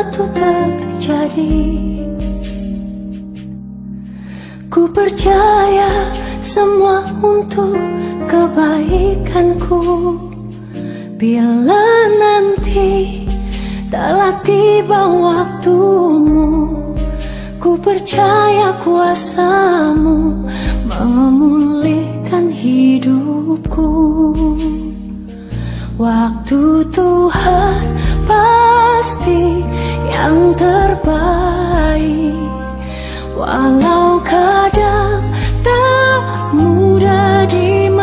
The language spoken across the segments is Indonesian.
sesuatu terjadi. Ku percaya semua untuk kebaikanku. Bila nanti telah tiba waktumu, ku percaya kuasamu memulihkan hidupku. Waktu Tuhan pasti yang terbaik, walau kadang tak mudah dimengerti.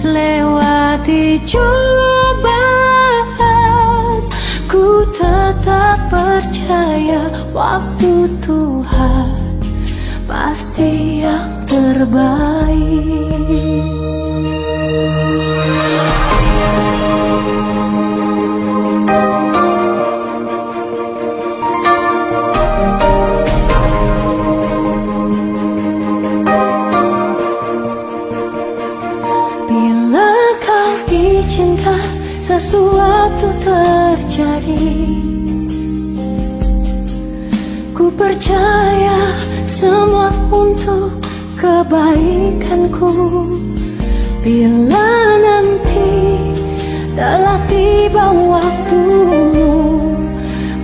Lewati cobaan, ku tetap percaya waktu Tuhan pasti yang terbaik. Bila kau izinkan sesuatu terjadi, ku percaya semua untuk kebaikanku. Bila nanti telah tiba waktumu,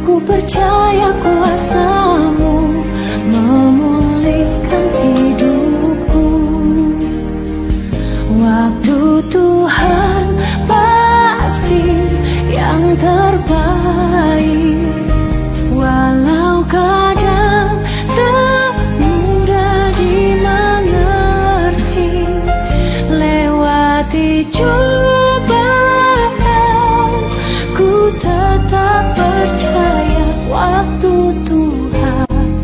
ku percaya kuasamu memulihkan hidupku. Waktu Tuhan pasti yang terbaik, walau kadang tak mudah dimengerti. Lewati cobaan, ku tetap percaya waktu Tuhan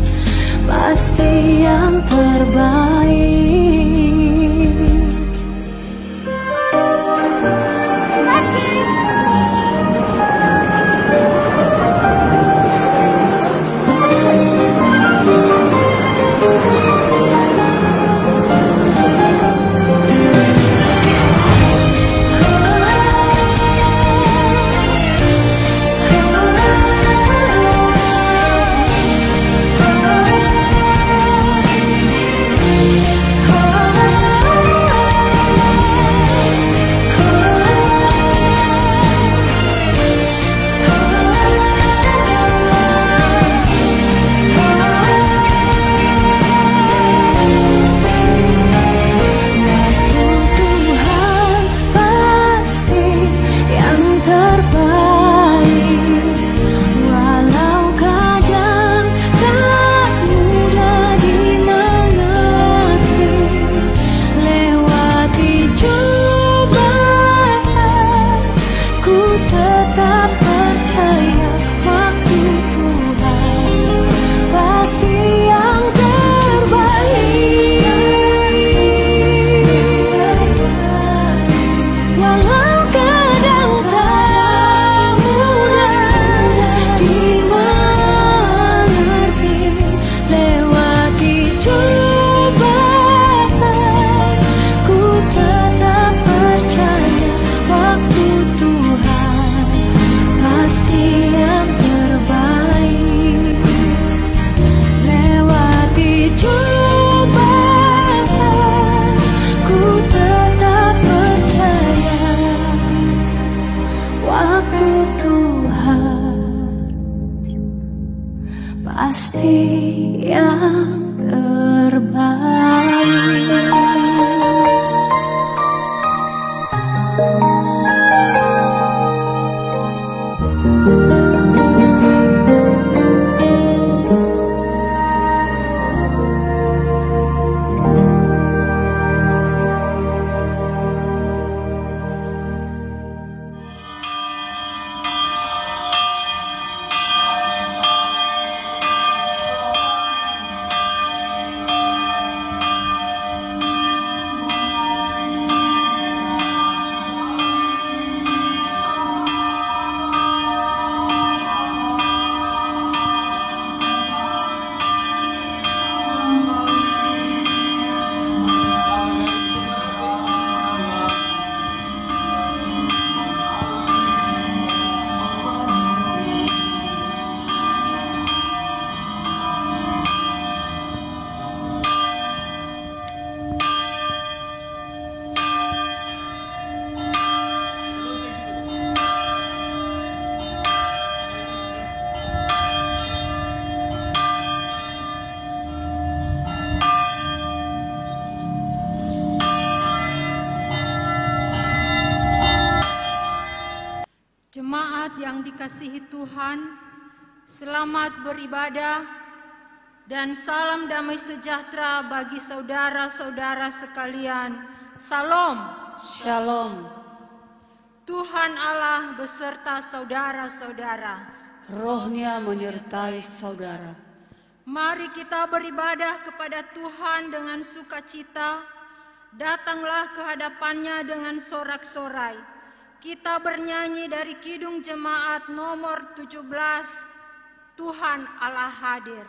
pasti yang terbaik. Pasti yang terbaik. mengasihi Tuhan, selamat beribadah, dan salam damai sejahtera bagi saudara-saudara sekalian. Salam. Shalom. Tuhan Allah beserta saudara-saudara. Rohnya menyertai saudara. Mari kita beribadah kepada Tuhan dengan sukacita. Datanglah ke hadapannya dengan sorak-sorai. Kita bernyanyi dari Kidung Jemaat nomor 17, Tuhan Allah hadir.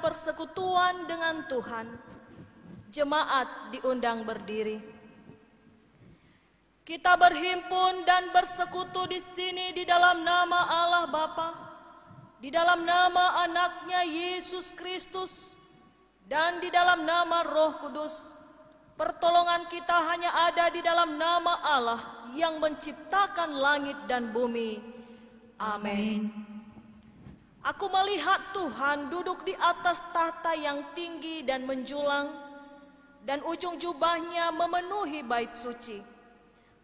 Persekutuan dengan Tuhan. Jemaat diundang berdiri. Kita berhimpun dan bersekutu di sini di dalam nama Allah Bapa, di dalam nama Anaknya Yesus Kristus, dan di dalam nama Roh Kudus. Pertolongan kita hanya ada di dalam nama Allah yang menciptakan langit dan bumi. Amin. Aku melihat Tuhan duduk di atas tahta yang tinggi dan menjulang, dan ujung jubahnya memenuhi bait suci.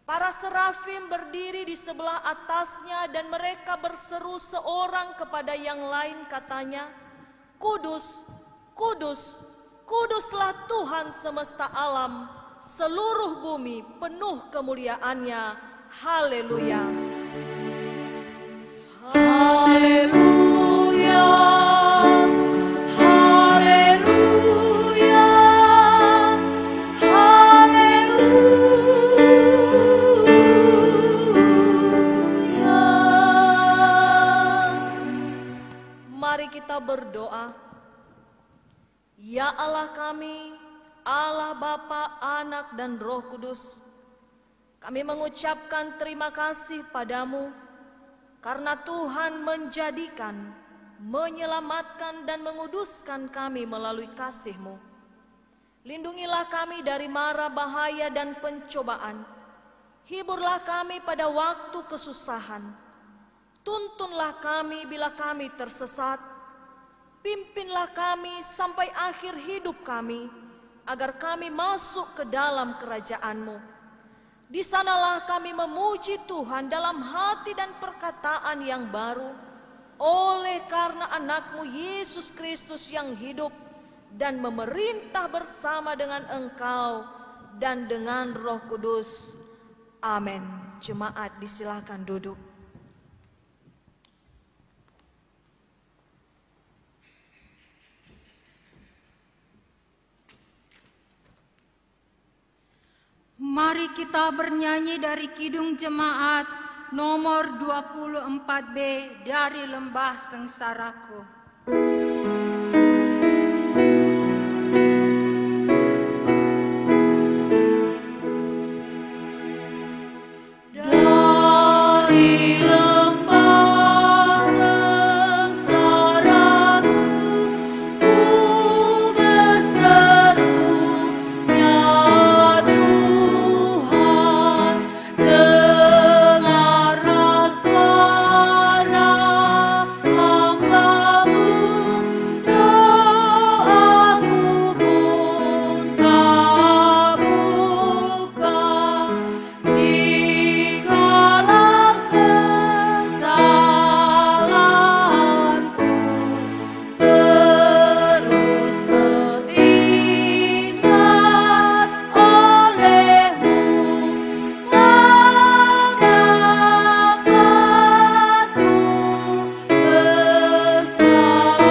Para serafim berdiri di sebelah atasnya, dan mereka berseru seorang kepada yang lain, katanya, Kudus, Kudus, Kuduslah Tuhan semesta alam, seluruh bumi penuh kemuliaan-Nya. Haleluya. Haleluya. Haleluya, haleluya. Mari kita berdoa. Ya Allah kami, Allah Bapa, Anak dan Roh Kudus, kami mengucapkan terima kasih padamu karena Tuhan menjadikan, menyelamatkan dan menguduskan kami melalui kasih-Mu. Lindungilah kami dari mara bahaya dan pencobaan. Hiburlah kami pada waktu kesusahan. Tuntunlah kami bila kami tersesat. Pimpinlah kami sampai akhir hidup kami, agar kami masuk ke dalam kerajaan-Mu. Di sanalah kami memuji Tuhan dalam hati dan perkataan yang baru, oleh karena Anak-Mu Yesus Kristus yang hidup dan memerintah bersama dengan Engkau dan dengan Roh Kudus. Amin. Jemaat disilakan duduk. Mari kita bernyanyi dari Kidung Jemaat nomor 24B dari Lembah Sengsaraku. Dari lembah sengsaraku ku berseru, ya Tuhan, dengarlah suara hamba-Mu, doaku pun kabulkan. Jikalau kesalahanku terus teringat oleh-Mu, mengapakah bertahan?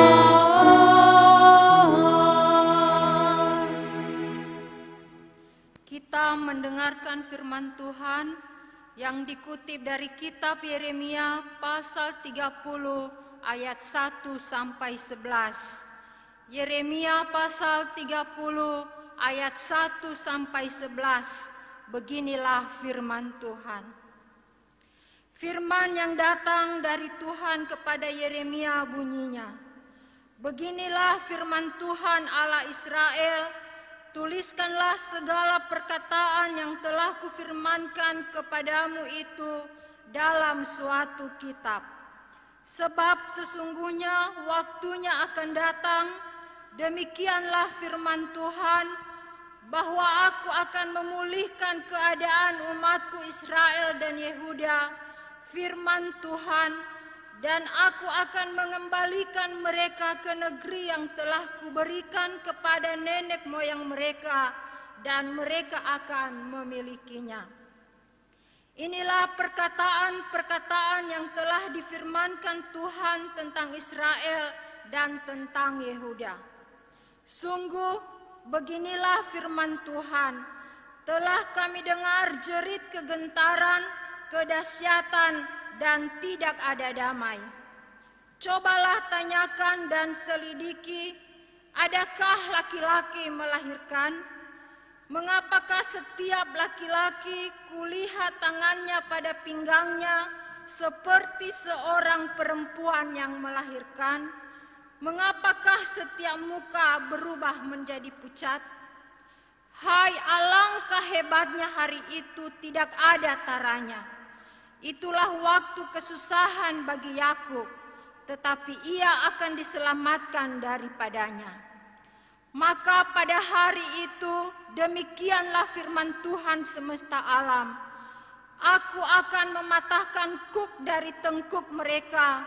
Kita mendengarkan firman Tuhan yang dikutip dari kitab Yeremia pasal 30 ayat 1 sampai 11. Yeremia pasal 30 ayat 1 sampai 11. Beginilah firman Tuhan. Firman yang datang dari Tuhan kepada Yeremia bunyinya, beginilah firman Tuhan Allah Israel, tuliskanlah segala perkataan yang telah kufirmankan kepadamu itu dalam suatu kitab. Sebab sesungguhnya waktunya akan datang, demikianlah firman Tuhan, bahwa aku akan memulihkan keadaan umatku Israel dan Yehuda, firman Tuhan, dan aku akan mengembalikan mereka ke negeri yang telah kuberikan kepada nenek moyang mereka, dan mereka akan memilikinya. Inilah perkataan-perkataan yang telah difirmankan Tuhan tentang Israel dan tentang Yehuda. Sungguh, beginilah firman Tuhan, telah kami dengar jerit kegentaran, kedahsyatan, dan tidak ada damai. Cobalah tanyakan dan selidiki, adakah laki-laki melahirkan? Mengapakah setiap laki-laki kulihat tangannya pada pinggangnya seperti seorang perempuan yang melahirkan? Mengapakah setiap muka berubah menjadi pucat? Hai, alangkah hebatnya hari itu, tidak ada taranya. Itulah waktu kesusahan bagi Yakub, tetapi ia akan diselamatkan daripadanya. Maka pada hari itu, demikianlah firman Tuhan semesta alam, aku akan mematahkan kuk dari tengkuk mereka,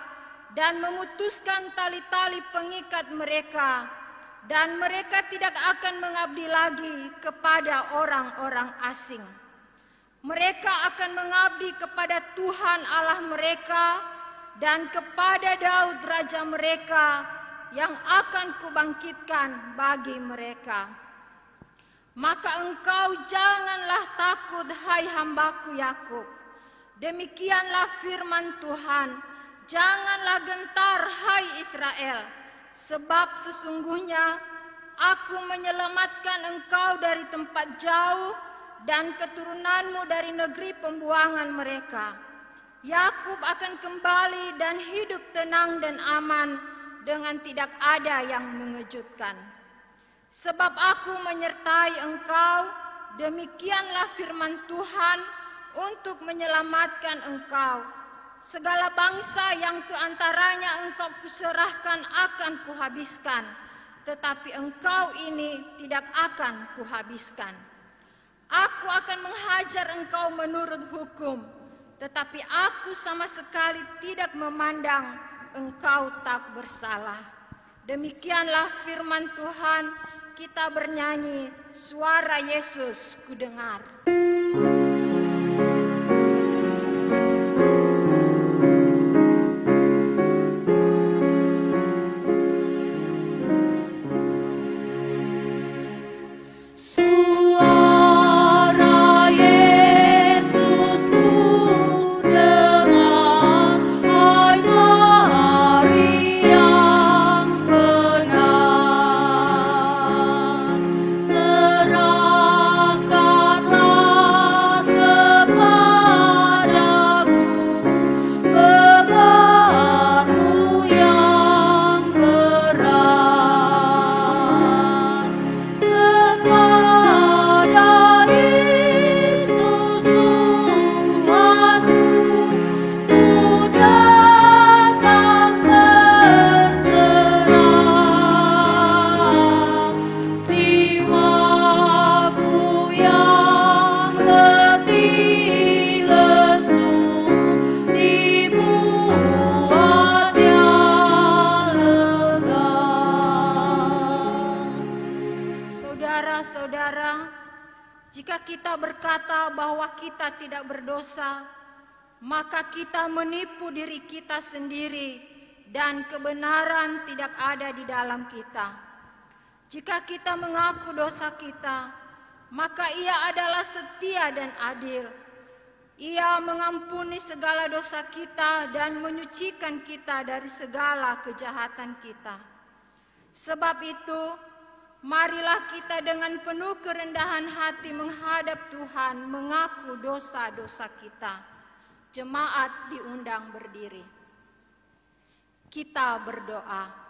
dan memutuskan tali-tali pengikat mereka, dan mereka tidak akan mengabdi lagi kepada orang-orang asing. Mereka akan mengabdi kepada Tuhan Allah mereka dan kepada Daud raja mereka yang akan kubangkitkan bagi mereka. Maka engkau janganlah takut, hai hambaku Yakub. Demikianlah firman Tuhan, janganlah gentar, hai Israel, sebab sesungguhnya aku menyelamatkan engkau dari tempat jauh dan keturunanmu dari negeri pembuangan mereka. Yakub akan kembali dan hidup tenang dan aman dengan tidak ada yang mengejutkan. Sebab aku menyertai engkau, demikianlah firman Tuhan, untuk menyelamatkan engkau. Segala bangsa yang keantaranya engkau kuserahkan akan kuhabiskan, tetapi engkau ini tidak akan kuhabiskan. Aku akan menghajar engkau menurut hukum, tetapi aku sama sekali tidak memandang engkau tak bersalah. Demikianlah firman Tuhan, kita bernyanyi, suara Yesus kudengar. Suara Yesus ku dengar. saudara-saudara, jika kita berkata bahwa kita tidak berdosa, maka kita menipu diri kita sendiri dan kebenaran tidak ada di dalam kita. Jika kita mengaku dosa kita, maka Ia adalah setia dan adil. Ia mengampuni segala dosa kita dan menyucikan kita dari segala kejahatan kita. Sebab itu, marilah kita dengan penuh kerendahan hati menghadap Tuhan, mengaku dosa-dosa kita. Jemaat diundang berdiri. Kita berdoa.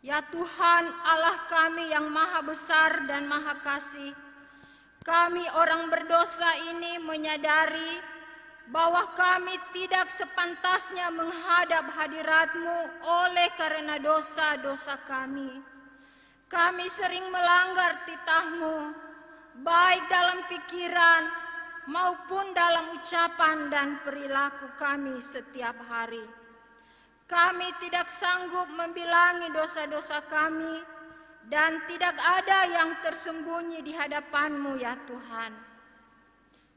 Ya Tuhan, Allah kami yang maha besar dan maha kasih, kami orang berdosa ini menyadari bahwa kami tidak sepantasnya menghadap hadirat-Mu oleh karena dosa-dosa kami. Kami sering melanggar titah-Mu, baik dalam pikiran maupun dalam ucapan dan perilaku kami setiap hari. Kami tidak sanggup membilangi dosa-dosa kami, dan tidak ada yang tersembunyi di hadapan-Mu ya Tuhan.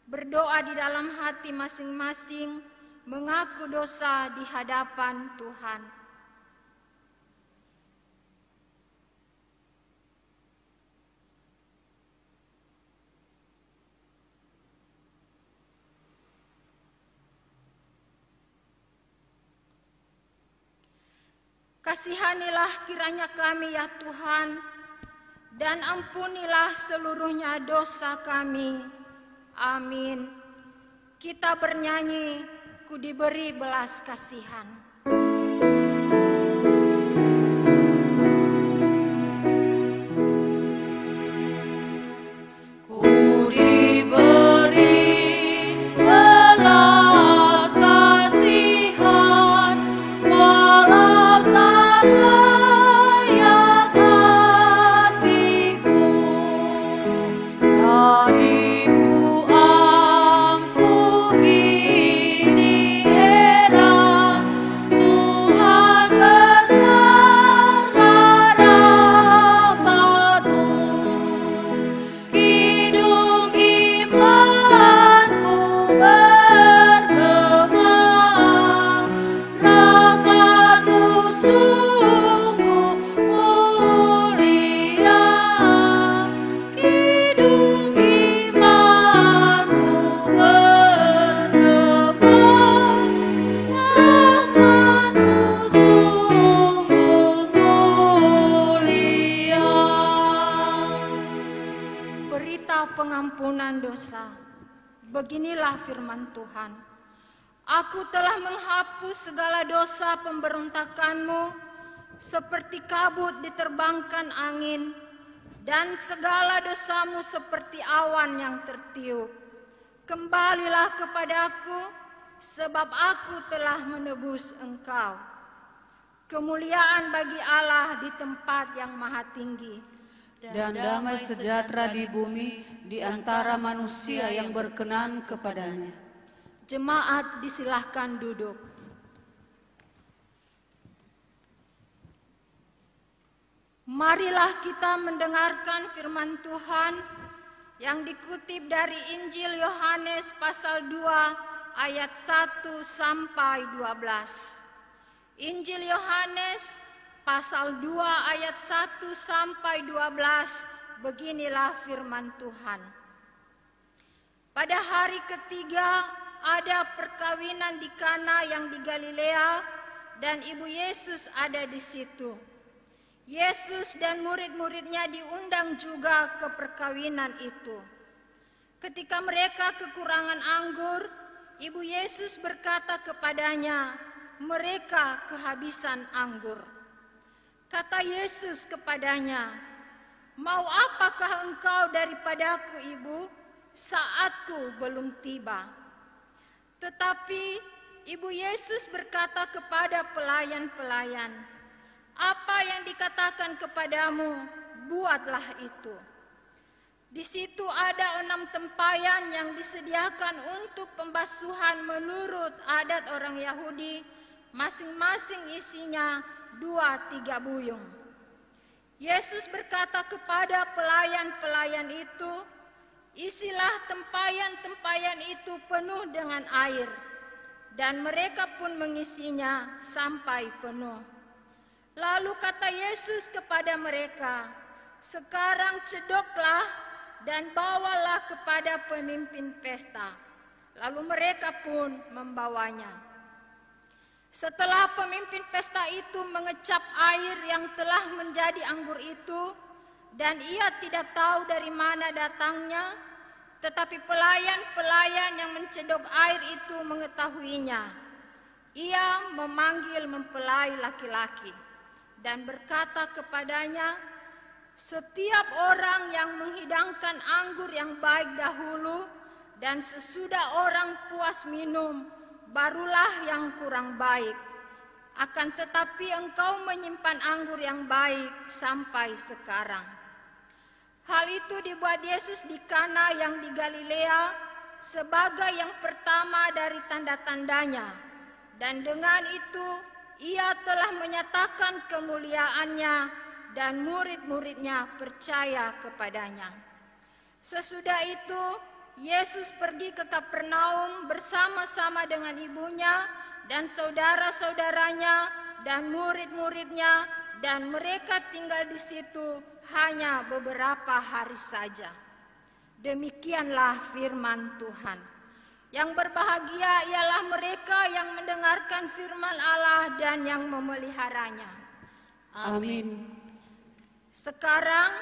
Berdoa di dalam hati masing-masing, mengaku dosa di hadapan Tuhan. Kasihanilah kiranya kami ya Tuhan, dan ampunilah seluruhnya dosa kami. Amin. Kita bernyanyi, ku diberi belas kasihan. Pengampunan dosa. Beginilah firman Tuhan. Aku telah menghapus segala dosa pemberontakanmu seperti kabut diterbangkan angin, dan segala dosamu seperti awan yang tertiup. Kembalilah kepadaku, sebab aku telah menebus engkau. Kemuliaan bagi Allah di tempat yang maha tinggi, dan damai sejahtera di bumi di antara manusia yang berkenan kepadanya. Jemaat disilahkan duduk. Marilah kita mendengarkan firman Tuhan yang dikutip dari Injil Yohanes pasal 2 ayat 1 sampai 12. Injil Yohanes pasal 2 ayat 1 sampai 12, beginilah firman Tuhan. Pada hari ketiga ada perkawinan di Kana yang di Galilea, dan ibu Yesus ada di situ. Yesus dan murid-muridnya diundang juga ke perkawinan itu. Ketika mereka kekurangan anggur, ibu Yesus berkata kepadanya, mereka kehabisan anggur. Kata Yesus kepadanya, mau apakah engkau daripadaku, ibu? Saatku belum tiba. Tetapi ibu Yesus berkata kepada pelayan-pelayan, apa yang dikatakan kepadamu, buatlah itu. Di situ ada 6 tempayan yang disediakan untuk pembasuhan menurut adat orang Yahudi, masing-masing isinya 2-3 buyung. Yesus berkata kepada pelayan-pelayan itu, "Isilah tempayan-tempayan itu penuh dengan air." Dan mereka pun mengisinya sampai penuh. Lalu kata Yesus kepada mereka, "Sekarang cedoklah dan bawalah kepada pemimpin pesta." Lalu mereka pun membawanya. Setelah pemimpin pesta itu mengecap air yang telah menjadi anggur itu, dan ia tidak tahu dari mana datangnya, tetapi pelayan-pelayan yang mencedok air itu mengetahuinya. Ia memanggil mempelai laki-laki dan berkata kepadanya, "Setiap orang yang menghidangkan anggur yang baik dahulu, dan sesudah orang puas minum, barulah yang kurang baik. Akan tetapi engkau menyimpan anggur yang baik sampai sekarang." Hal itu dibuat Yesus di Kana yang di Galilea sebagai yang pertama dari tanda-tandanya. Dan dengan itu ia telah menyatakan kemuliaannya dan murid-muridnya percaya kepadanya. Sesudah itu Yesus pergi ke Kapernaum bersama-sama dengan ibunya dan saudara-saudaranya dan murid-muridnya, dan mereka tinggal di situ hanya beberapa hari saja. Demikianlah firman Tuhan. Yang berbahagia ialah mereka yang mendengarkan firman Allah dan yang memeliharanya. Amin. Sekarang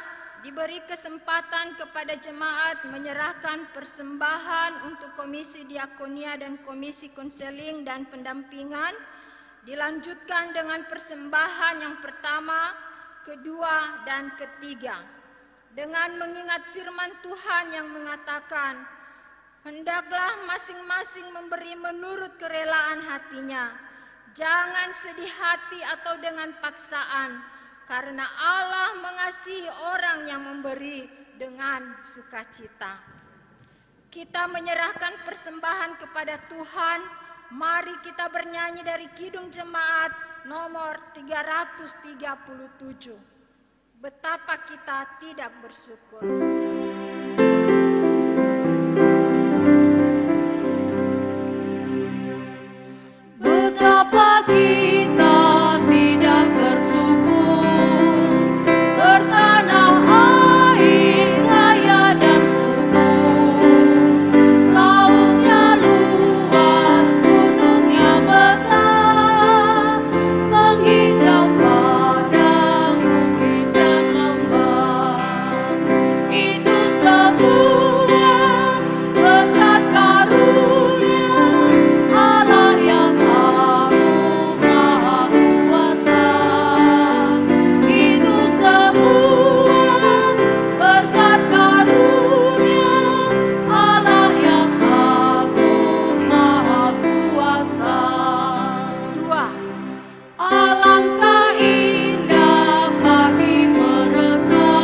diberi kesempatan kepada jemaat menyerahkan persembahan untuk Komisi Diakonia dan Komisi Konseling dan Pendampingan. Dilanjutkan dengan persembahan yang pertama, kedua, dan ketiga. Dengan mengingat firman Tuhan yang mengatakan, "Hendaklah masing-masing memberi menurut kerelaan hatinya. Jangan sedih hati atau dengan paksaan, karena Allah mengasihi orang yang memberi dengan sukacita." Kita menyerahkan persembahan kepada Tuhan. Mari kita bernyanyi dari Kidung Jemaat nomor 337. Betapa kita tidak bersyukur. Betapa kita tidak bersyukur, bertanah air kaya dan subur, lautnya luas, gunungnya megah, menghijau padang bukit dan lembah. Itu semua berkat karunia Allah yang agung maha kuasa. Itu semua berkat karunia Allah yang agung maha kuasa. Dua, Alangkah indah pagi mereka,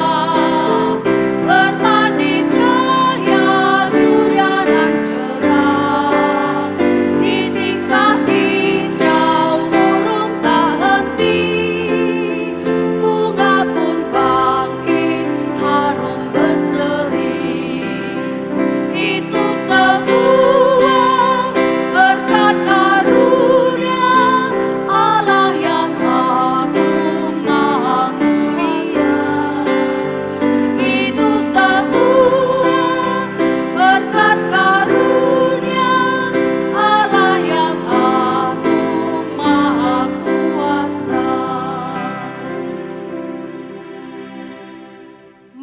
bermandi cahaya surya dan cerah. Di tingkah hijau burung tak henti, bunga pun bangkit harum berseri. Itu semua berkat karunia Allah yang agung maha kuasa. Itu semua berkat karunia Allah yang agung maha kuasa.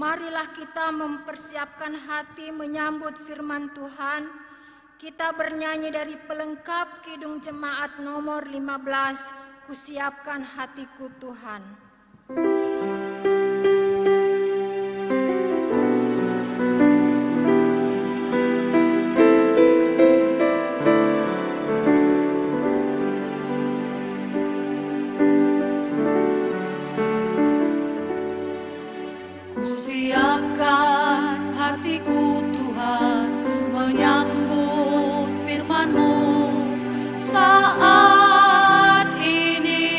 marilah kita mempersiapkan hati menyambut firman Tuhan. Kita bernyanyi dari pelengkap Kidung Jemaat nomor 15, "Kusiapkan hatiku Tuhan." Kusiapkan hatiku Tuhan, menyambut firman-Mu saat ini.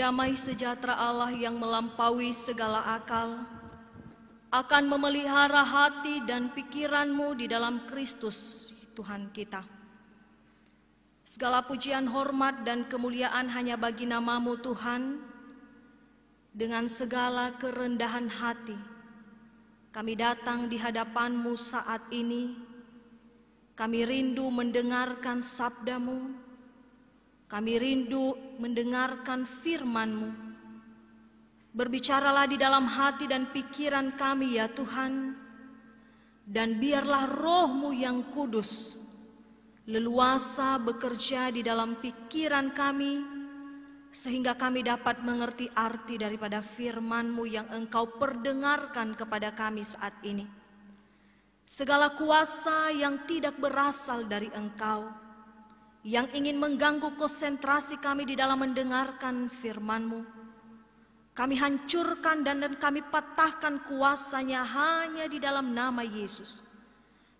damai sejahtera Allah yang melampaui segala akal akan memelihara hati dan pikiranmu di dalam Kristus Tuhan kita. Segala pujian, hormat, dan kemuliaan hanya bagi nama-Mu Tuhan. Dengan segala kerendahan hati, kami datang di hadapan-Mu saat ini. Kami rindu mendengarkan sabda-Mu. Kami rindu mendengarkan firman-Mu. Berbicaralah di dalam hati dan pikiran kami ya Tuhan. Dan biarlah Roh-Mu yang kudus leluasa bekerja di dalam pikiran kami, sehingga kami dapat mengerti arti daripada firman-Mu yang Engkau perdengarkan kepada kami saat ini. Segala kuasa yang tidak berasal dari Engkau, yang ingin mengganggu konsentrasi kami di dalam mendengarkan firman-Mu, kami hancurkan dan kami patahkan kuasanya hanya di dalam nama Yesus.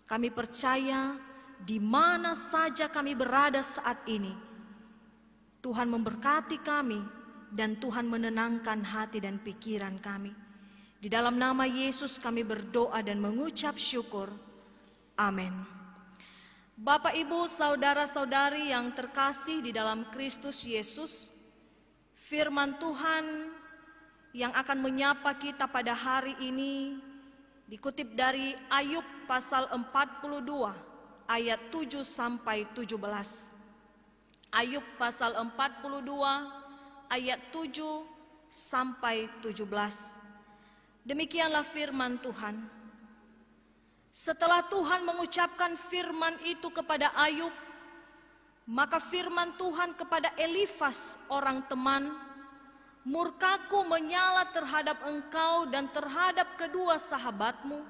Kami percaya di mana saja kami berada saat ini, Tuhan memberkati kami dan Tuhan menenangkan hati dan pikiran kami. Di dalam nama Yesus kami berdoa dan mengucap syukur. Amin. Bapak, Ibu, saudara-saudari yang terkasih di dalam Kristus Yesus, firman Tuhan yang akan menyapa kita pada hari ini dikutip dari Ayub pasal 42 ayat 7 sampai 17. Ayub pasal 42 ayat 7 sampai 17. Demikianlah firman Tuhan. Setelah Tuhan mengucapkan firman itu kepada Ayub, maka firman Tuhan kepada Elifas orang teman, murkaku menyala terhadap engkau dan terhadap kedua sahabatmu,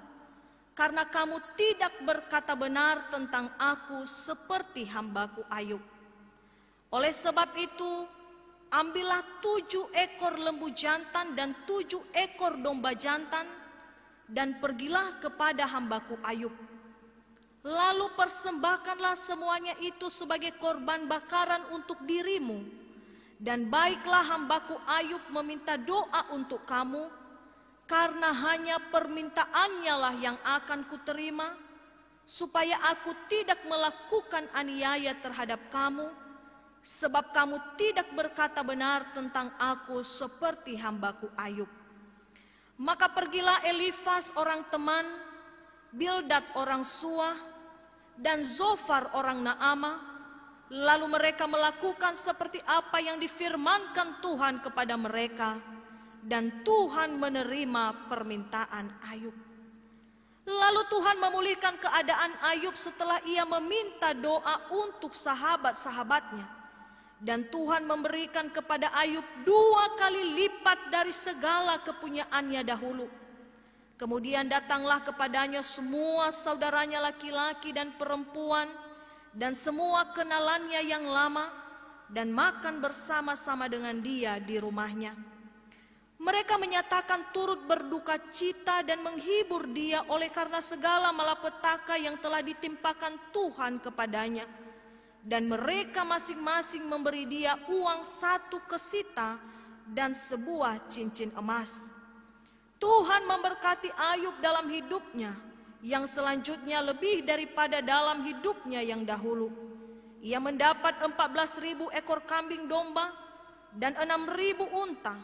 karena kamu tidak berkata benar tentang aku seperti hambaku Ayub. Oleh sebab itu, ambillah 7 ekor lembu jantan dan 7 ekor domba jantan, dan pergilah kepada hambaku Ayub. Lalu persembahkanlah semuanya itu sebagai korban bakaran untuk dirimu. Dan baiklah hambaku Ayub meminta doa untuk kamu, karena hanya permintaannya lah yang akan kuterima, supaya aku tidak melakukan aniaya terhadap kamu, sebab kamu tidak berkata benar tentang aku seperti hambaku Ayub. Maka pergilah Elifas orang teman, Bildad orang Suah, dan Zofar orang Naamah. Lalu mereka melakukan seperti apa yang difirmankan Tuhan kepada mereka, dan Tuhan menerima permintaan Ayub. Lalu Tuhan memulihkan keadaan Ayub setelah ia meminta doa untuk sahabat-sahabatnya. Dan Tuhan memberikan kepada Ayub 2 kali lipat dari segala kepunyaannya dahulu. Kemudian datanglah kepadanya semua saudaranya laki-laki dan perempuan, dan semua kenalannya yang lama, dan makan bersama-sama dengan dia di rumahnya. Mereka menyatakan turut berduka cita dan menghibur dia oleh karena segala malapetaka yang telah ditimpakan Tuhan kepadanya. Dan mereka masing-masing memberi dia uang 1 kesita dan sebuah cincin emas. Tuhan memberkati Ayub dalam hidupnya, yang selanjutnya lebih daripada dalam hidupnya yang dahulu. Ia mendapat 14.000 ekor kambing domba dan 6.000 unta,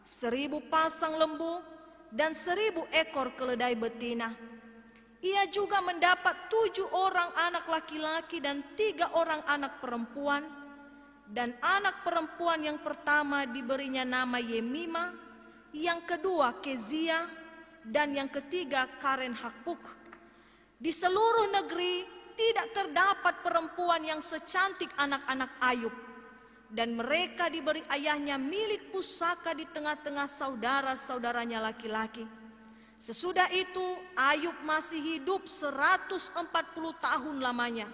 1.000 pasang lembu dan 1.000 ekor keledai betina. Ia juga mendapat 7 orang anak laki-laki dan 3 orang anak perempuan. Dan anak perempuan yang pertama diberinya nama Yemima, yang kedua Kezia, dan yang ketiga Karen Hakpuk. Di seluruh negeri tidak terdapat perempuan yang secantik anak-anak Ayub. Dan mereka diberi ayahnya milik pusaka di tengah-tengah saudara-saudaranya laki-laki. Sesudah itu Ayub masih hidup 140 tahun lamanya.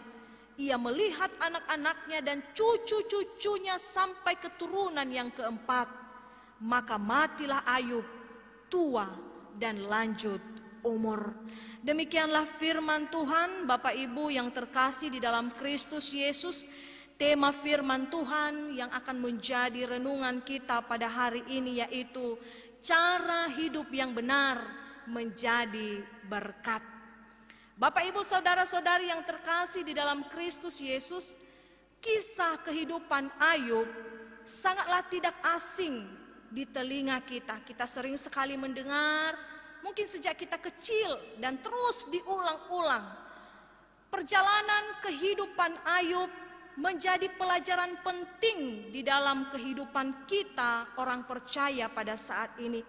Ia melihat anak-anaknya dan cucu-cucunya sampai keturunan yang keempat. Maka matilah Ayub tua dan lanjut umur. Demikianlah firman Tuhan. Bapak Ibu yang terkasih di dalam Kristus Yesus, Tema firman Tuhan yang akan menjadi renungan kita pada hari ini yaitu cara hidup yang benar menjadi berkat. Bapak, Ibu, saudara-saudari yang terkasih di dalam Kristus Yesus, kisah kehidupan Ayub sangatlah tidak asing di telinga kita. Kita sering sekali mendengar, mungkin sejak kita kecil dan terus diulang-ulang. Perjalanan kehidupan Ayub menjadi pelajaran penting di dalam kehidupan kita orang percaya pada saat ini.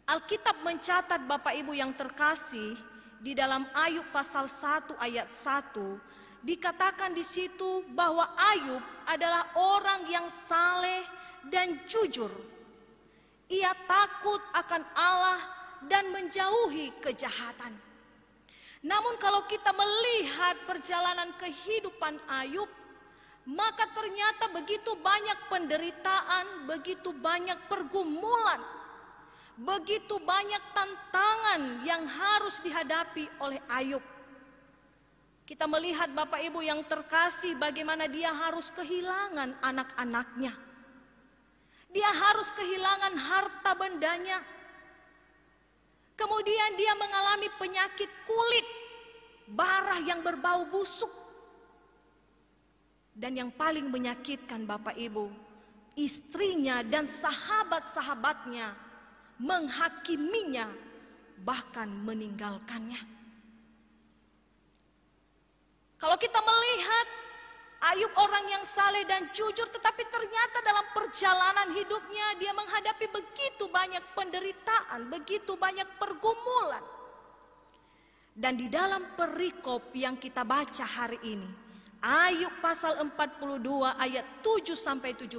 Alkitab mencatat, Bapak Ibu yang terkasih, di dalam Ayub pasal 1 ayat 1 dikatakan di situ bahwa Ayub adalah orang yang saleh dan jujur. Ia takut akan Allah dan menjauhi kejahatan. Namun kalau kita melihat perjalanan kehidupan Ayub, maka ternyata begitu banyak penderitaan, begitu banyak pergumulan, begitu banyak tantangan yang harus dihadapi oleh Ayub. Kita melihat, Bapak Ibu yang terkasih, bagaimana dia harus kehilangan anak-anaknya. Dia harus kehilangan harta bendanya. Kemudian dia mengalami penyakit kulit, barah yang berbau busuk. Dan yang paling menyakitkan, Bapak Ibu, istrinya dan sahabat-sahabatnya menghakiminya, bahkan meninggalkannya. Kalau kita melihat Ayub orang yang saleh dan jujur, tetapi ternyata dalam perjalanan hidupnya dia menghadapi begitu banyak penderitaan, begitu banyak pergumulan. Dan di dalam perikop yang kita baca hari ini, Ayub pasal 42 ayat 7-17,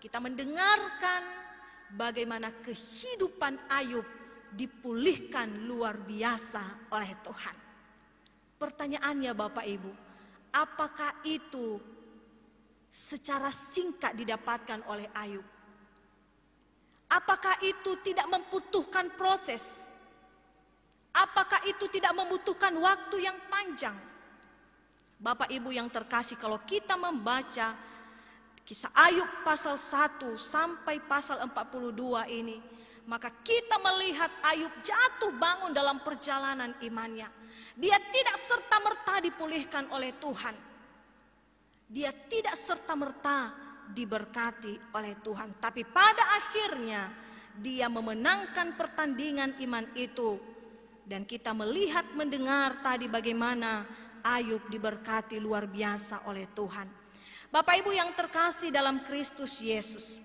kita mendengarkan bagaimana kehidupan Ayub dipulihkan luar biasa oleh Tuhan. Pertanyaannya, Bapak Ibu, apakah itu secara singkat didapatkan oleh Ayub? Apakah itu tidak membutuhkan proses? Apakah itu tidak membutuhkan waktu yang panjang? Bapak Ibu yang terkasih, kalau kita membaca kisah Ayub pasal 1 sampai pasal 42 ini, maka kita melihat Ayub jatuh bangun dalam perjalanan imannya. Dia tidak serta-merta dipulihkan oleh Tuhan. Dia tidak serta-merta diberkati oleh Tuhan. Tapi pada akhirnya dia memenangkan pertandingan iman itu. Dan kita melihat, mendengar tadi bagaimana Ayub diberkati luar biasa oleh Tuhan. Bapak Ibu yang terkasih dalam Kristus Yesus,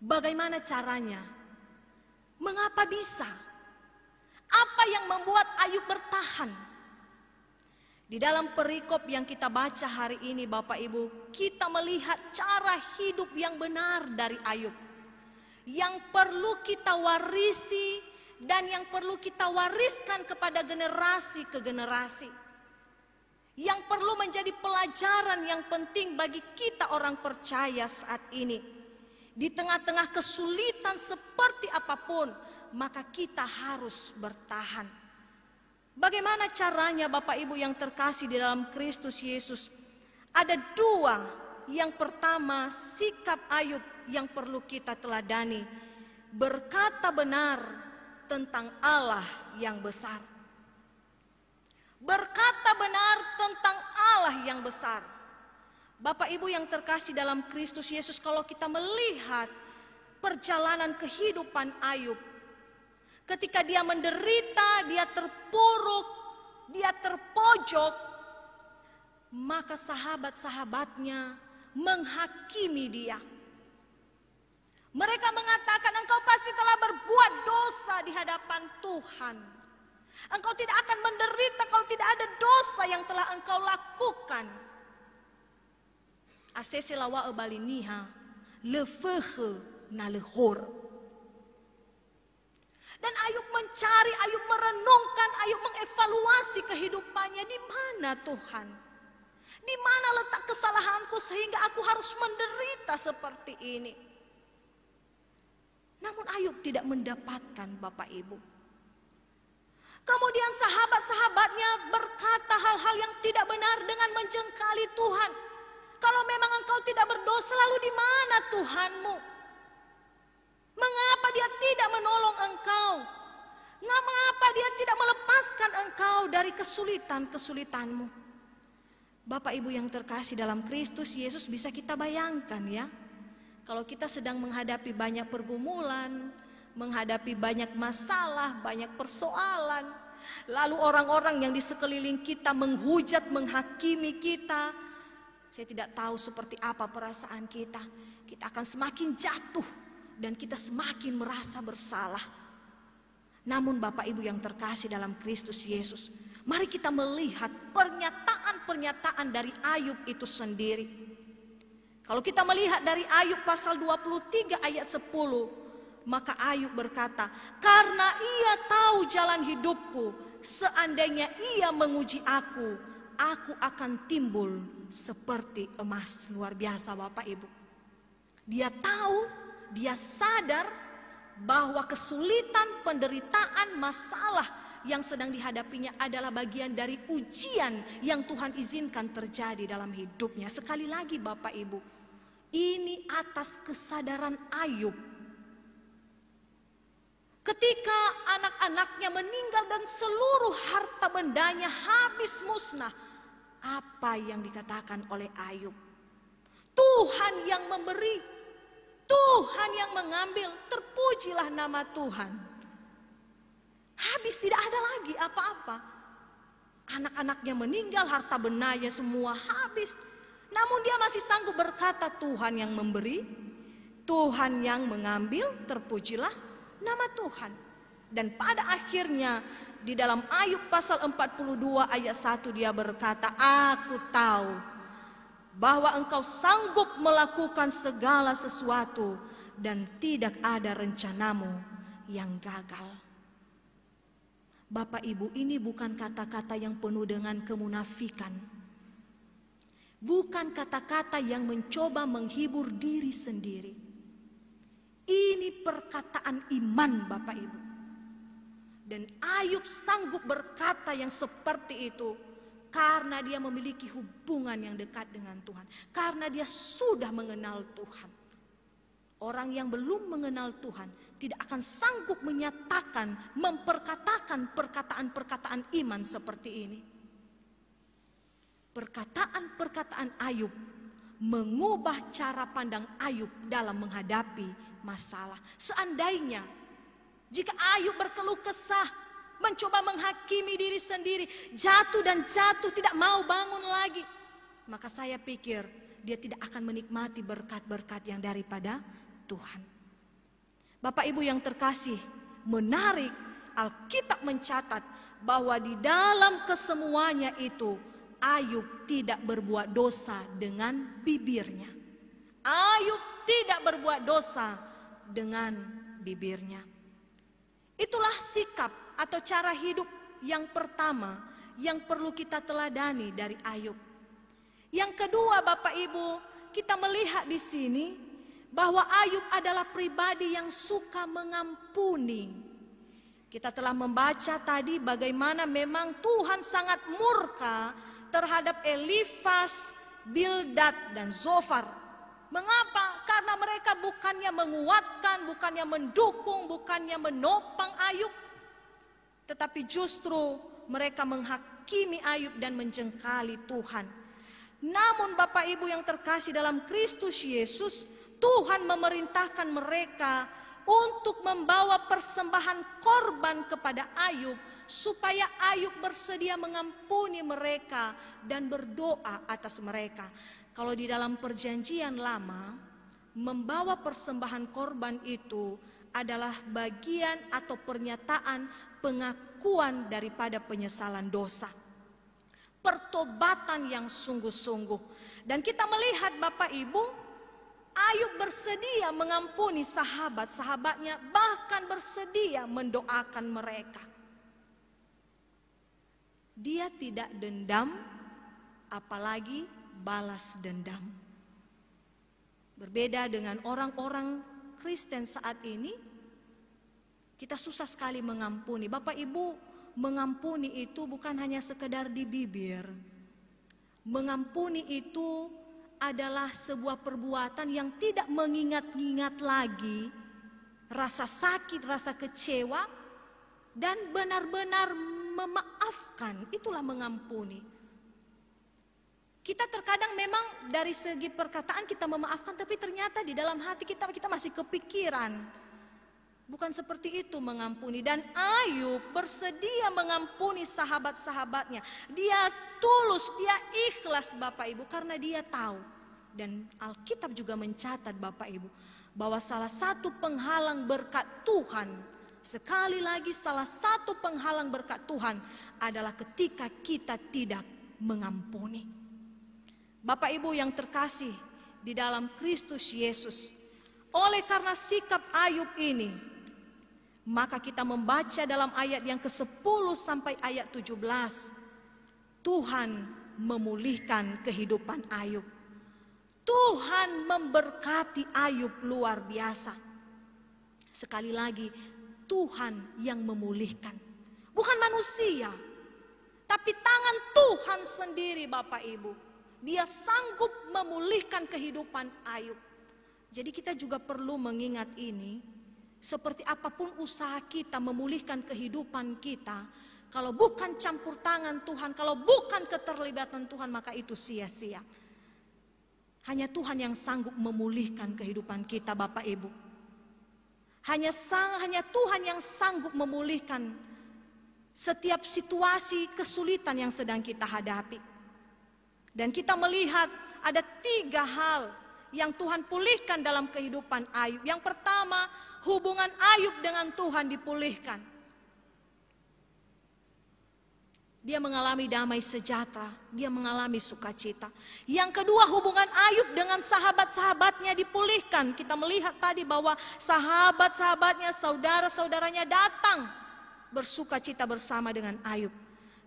bagaimana caranya? Mengapa bisa? Apa yang membuat Ayub bertahan? Di dalam perikop yang kita baca hari ini, Bapak Ibu, kita melihat cara hidup yang benar dari Ayub, yang perlu kita warisi dan yang perlu kita wariskan kepada generasi ke generasi, yang perlu menjadi pelajaran yang penting bagi kita orang percaya saat ini. Di tengah-tengah kesulitan seperti apapun, maka kita harus bertahan. Bagaimana caranya, Bapak Ibu yang terkasih di dalam Kristus Yesus? Ada dua. Yang pertama, sikap Ayub yang perlu kita teladani. Berkata benar tentang Allah yang besar. Berkata benar tentang Allah yang besar. Bapak Ibu yang terkasih dalam Kristus Yesus, kalau kita melihat perjalanan kehidupan Ayub, ketika dia menderita, dia terpuruk, dia terpojok, maka sahabat-sahabatnya menghakimi dia. Mereka mengatakan, engkau pasti telah berbuat dosa di hadapan Tuhan. Engkau tidak akan menderita kalau tidak ada dosa yang telah engkau lakukan. Asese lawa ebaliniha lefehe na lehor. Dan Ayub mencari, Ayub merenungkan, Ayub mengevaluasi kehidupannya. Di mana Tuhan? Di mana letak kesalahanku sehingga aku harus menderita seperti ini? Namun Ayub tidak mendapatkan, Bapak Ibu. Kemudian sahabat-sahabatnya berkata hal-hal yang tidak benar dengan menjengkali Tuhan. Kalau memang engkau tidak berdosa, lalu di mana Tuhanmu? Mengapa dia tidak menolong engkau? Mengapa dia tidak melepaskan engkau dari kesulitan-kesulitanmu? Bapak Ibu yang terkasih dalam Kristus Yesus, bisa kita bayangkan ya. Kalau kita sedang menghadapi banyak pergumulan, menghadapi banyak masalah, banyak persoalan, lalu orang-orang yang di sekeliling kita menghujat, menghakimi kita, saya tidak tahu seperti apa perasaan kita. Kita akan semakin jatuh dan kita semakin merasa bersalah. Namun Bapak Ibu yang terkasih dalam Kristus Yesus, mari kita melihat pernyataan-pernyataan dari Ayub itu sendiri. Kalau kita melihat dari Ayub pasal 23 ayat 10, maka Ayub berkata, karena ia tahu jalan hidupku, seandainya ia menguji aku akan timbul seperti emas. Luar biasa Bapak Ibu. Dia tahu, dia sadar bahwa kesulitan, penderitaan, masalah yang sedang dihadapinya adalah bagian dari ujian yang Tuhan izinkan terjadi dalam hidupnya. Sekali lagi Bapak Ibu, ini atas kesadaran Ayub. Ketika anak-anaknya meninggal dan seluruh harta bendanya habis musnah, apa yang dikatakan oleh Ayub? Tuhan yang memberi, Tuhan yang mengambil, terpujilah nama Tuhan. Habis, tidak ada lagi apa-apa. Anak-anaknya meninggal, harta bendanya semua habis. Namun dia masih sanggup berkata, Tuhan yang memberi, Tuhan yang mengambil, terpujilah nama Tuhan. Dan pada akhirnya di dalam Ayub pasal 42 ayat 1 dia berkata, aku tahu bahwa engkau sanggup melakukan segala sesuatu dan tidak ada rencanamu yang gagal. Bapak Ibu, ini bukan kata-kata yang penuh dengan kemunafikan. Bukan kata-kata yang mencoba menghibur diri sendiri. Ini perkataan iman Bapak Ibu. Dan Ayub sanggup berkata yang seperti itu karena dia memiliki hubungan yang dekat dengan Tuhan. Karena dia sudah mengenal Tuhan. Orang yang belum mengenal Tuhan tidak akan sanggup menyatakan, memperkatakan perkataan-perkataan iman seperti ini. Perkataan-perkataan Ayub mengubah cara pandang Ayub dalam menghadapi masalah. Seandainya jika Ayub berkeluh kesah, mencoba menghakimi diri sendiri, jatuh dan jatuh, tidak mau bangun lagi, maka saya pikir dia tidak akan menikmati berkat-berkat yang daripada Tuhan. Bapak Ibu yang terkasih, menarik, Alkitab mencatat bahwa di dalam kesemuanya itu Ayub tidak berbuat dosa dengan bibirnya. Ayub tidak berbuat dosa dengan bibirnya. Itulah sikap atau cara hidup yang pertama yang perlu kita teladani dari Ayub. Yang kedua Bapak Ibu, kita melihat di sini bahwa Ayub adalah pribadi yang suka mengampuni. Kita telah membaca tadi bagaimana memang Tuhan sangat murka terhadap Elifas, Bildad dan Zofar. Mengapa? Karena mereka bukannya menguatkan, bukannya mendukung, bukannya menopang Ayub, tetapi justru mereka menghakimi Ayub dan menjengkali Tuhan. Namun Bapak Ibu yang terkasih dalam Kristus Yesus, Tuhan memerintahkan mereka untuk membawa persembahan korban kepada Ayub, supaya Ayub bersedia mengampuni mereka dan berdoa atas mereka. Kalau di dalam perjanjian lama, membawa persembahan korban itu adalah bagian atau pernyataan pengakuan daripada penyesalan dosa. Pertobatan yang sungguh-sungguh. Dan kita melihat Bapak Ibu, Ayub bersedia mengampuni sahabat-sahabatnya, bahkan bersedia mendoakan mereka. Dia tidak dendam, apalagi balas dendam. Berbeda dengan orang-orang Kristen saat ini, kita susah sekali mengampuni. Bapak Ibu mengampuni itu bukan hanya sekedar di bibir. Mengampuni itu adalah sebuah perbuatan yang tidak mengingat-ingat lagi rasa sakit, rasa kecewa, dan benar-benar memaafkan. Itulah mengampuni. Kita terkadang memang dari segi perkataan kita memaafkan, tapi ternyata di dalam hati kita masih kepikiran. Bukan seperti itu mengampuni. Dan Ayub bersedia mengampuni sahabat-sahabatnya. Dia tulus, dia ikhlas Bapak Ibu, karena dia tahu. Dan Alkitab juga mencatat Bapak Ibu, bahwa salah satu penghalang berkat Tuhan, sekali lagi salah satu penghalang berkat Tuhan adalah ketika kita tidak mengampuni. Bapak Ibu yang terkasih di dalam Kristus Yesus, oleh karena sikap Ayub ini, maka kita membaca dalam ayat yang ke-10 sampai ayat 17, Tuhan memulihkan kehidupan Ayub. Tuhan memberkati Ayub luar biasa. Sekali lagi, Tuhan yang memulihkan, bukan manusia, tapi tangan Tuhan sendiri Bapak Ibu. Dia sanggup memulihkan kehidupan Ayub. Jadi kita juga perlu mengingat ini. Seperti apapun usaha kita memulihkan kehidupan kita, kalau bukan campur tangan Tuhan, kalau bukan keterlibatan Tuhan, maka itu sia-sia. Hanya Tuhan yang sanggup memulihkan kehidupan kita Bapak Ibu. Hanya Tuhan yang sanggup memulihkan setiap situasi kesulitan yang sedang kita hadapi. Dan kita melihat ada 3 hal yang Tuhan pulihkan dalam kehidupan Ayub. Yang pertama, hubungan Ayub dengan Tuhan dipulihkan. Dia mengalami damai sejahtera, dia mengalami sukacita. Yang kedua, hubungan Ayub dengan sahabat-sahabatnya dipulihkan. Kita melihat tadi bahwa sahabat-sahabatnya, saudara-saudaranya datang bersukacita bersama dengan Ayub.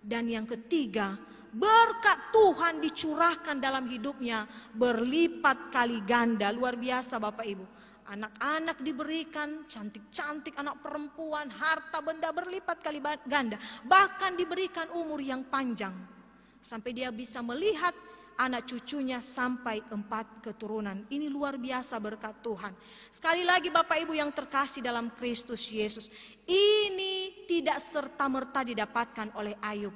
Dan yang ketiga, berkat Tuhan dicurahkan dalam hidupnya berlipat kali ganda. Luar biasa Bapak Ibu. Anak-anak diberikan, cantik-cantik anak perempuan, harta benda berlipat kali ganda. Bahkan diberikan umur yang panjang. Sampai dia bisa melihat anak cucunya sampai 4 keturunan. Ini luar biasa berkat Tuhan. Sekali lagi Bapak Ibu yang terkasih dalam Kristus Yesus, ini tidak serta-merta didapatkan oleh Ayub.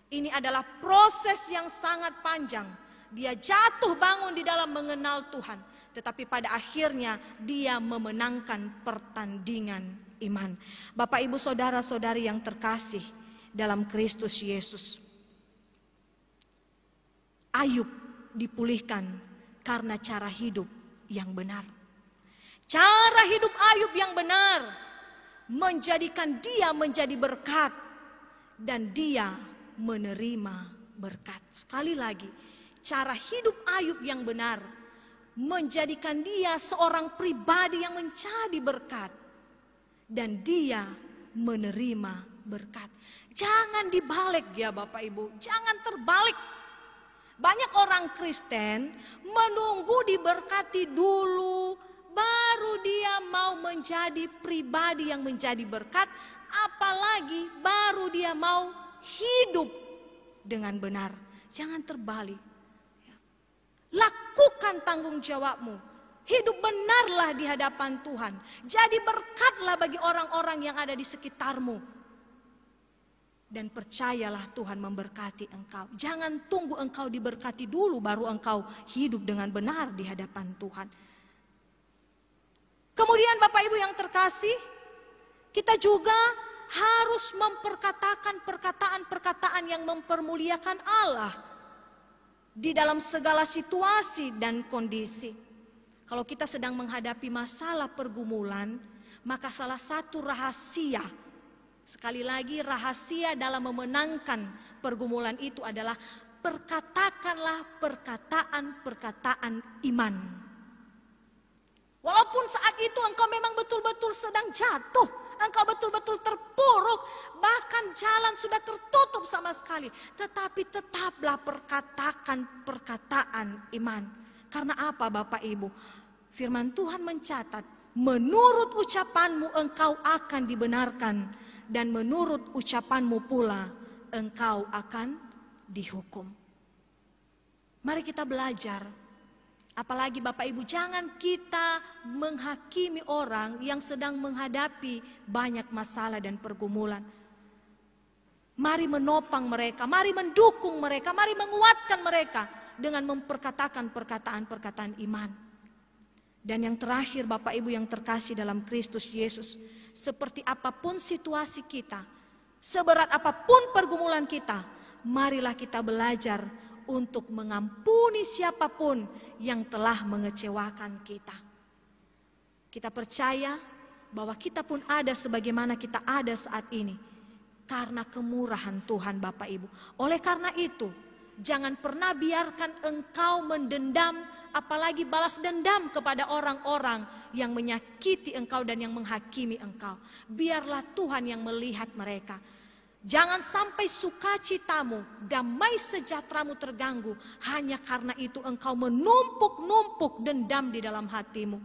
Ini adalah proses yang sangat panjang. Dia jatuh bangun di dalam mengenal Tuhan, tetapi pada akhirnya dia memenangkan pertandingan iman. Bapak Ibu saudara-saudari yang terkasih dalam Kristus Yesus, Ayub dipulihkan karena cara hidup yang benar. Cara hidup Ayub yang benar menjadikan dia menjadi berkat dan dia menerima berkat. Sekali lagi, cara hidup Ayub yang benar menjadikan dia seorang pribadi yang menjadi berkat dan dia menerima berkat. Jangan dibalik ya Bapak Ibu, jangan terbalik. Banyak orang Kristen menunggu diberkati dulu, baru dia mau menjadi pribadi yang menjadi berkat, apalagi baru dia mau hidup dengan benar. Jangan terbalik. Lakukan tanggung jawabmu. Hidup benarlah di hadapan Tuhan. Jadi berkatlah bagi orang-orang yang ada di sekitarmu. Dan percayalah Tuhan memberkati engkau. Jangan tunggu engkau diberkati dulu baru engkau hidup dengan benar di hadapan Tuhan. Kemudian Bapak Ibu yang terkasih, kita juga harus memperkatakan perkataan-perkataan yang mempermuliakan Allah di dalam segala situasi dan kondisi. Kalau kita sedang menghadapi masalah pergumulan, maka salah satu rahasia, sekali lagi rahasia dalam memenangkan pergumulan itu adalah perkatakanlah perkataan-perkataan iman. Walaupun saat itu engkau memang betul-betul sedang jatuh, engkau betul-betul terpuruk, bahkan jalan sudah tertutup sama sekali, tetapi tetaplah perkatakan perkataan iman. Karena apa Bapak Ibu? Firman Tuhan mencatat, menurut ucapanmu engkau akan dibenarkan dan menurut ucapanmu pula engkau akan dihukum. Mari kita belajar. Apalagi Bapak Ibu, jangan kita menghakimi orang yang sedang menghadapi banyak masalah dan pergumulan. Mari menopang mereka, mari mendukung mereka, mari menguatkan mereka dengan memperkatakan perkataan-perkataan iman. Dan yang terakhir Bapak Ibu yang terkasih dalam Kristus Yesus, seperti apapun situasi kita, seberat apapun pergumulan kita, marilah kita belajar untuk mengampuni siapapun yang telah mengecewakan kita. Kita percaya bahwa kita pun ada sebagaimana kita ada saat ini karena kemurahan Tuhan Bapak Ibu. Oleh karena itu, jangan pernah biarkan engkau mendendam, apalagi balas dendam kepada orang-orang yang menyakiti engkau dan yang menghakimi engkau. Biarlah Tuhan yang melihat mereka. Jangan sampai sukacitamu, damai sejahteramu terganggu hanya karena itu engkau menumpuk-numpuk dendam di dalam hatimu.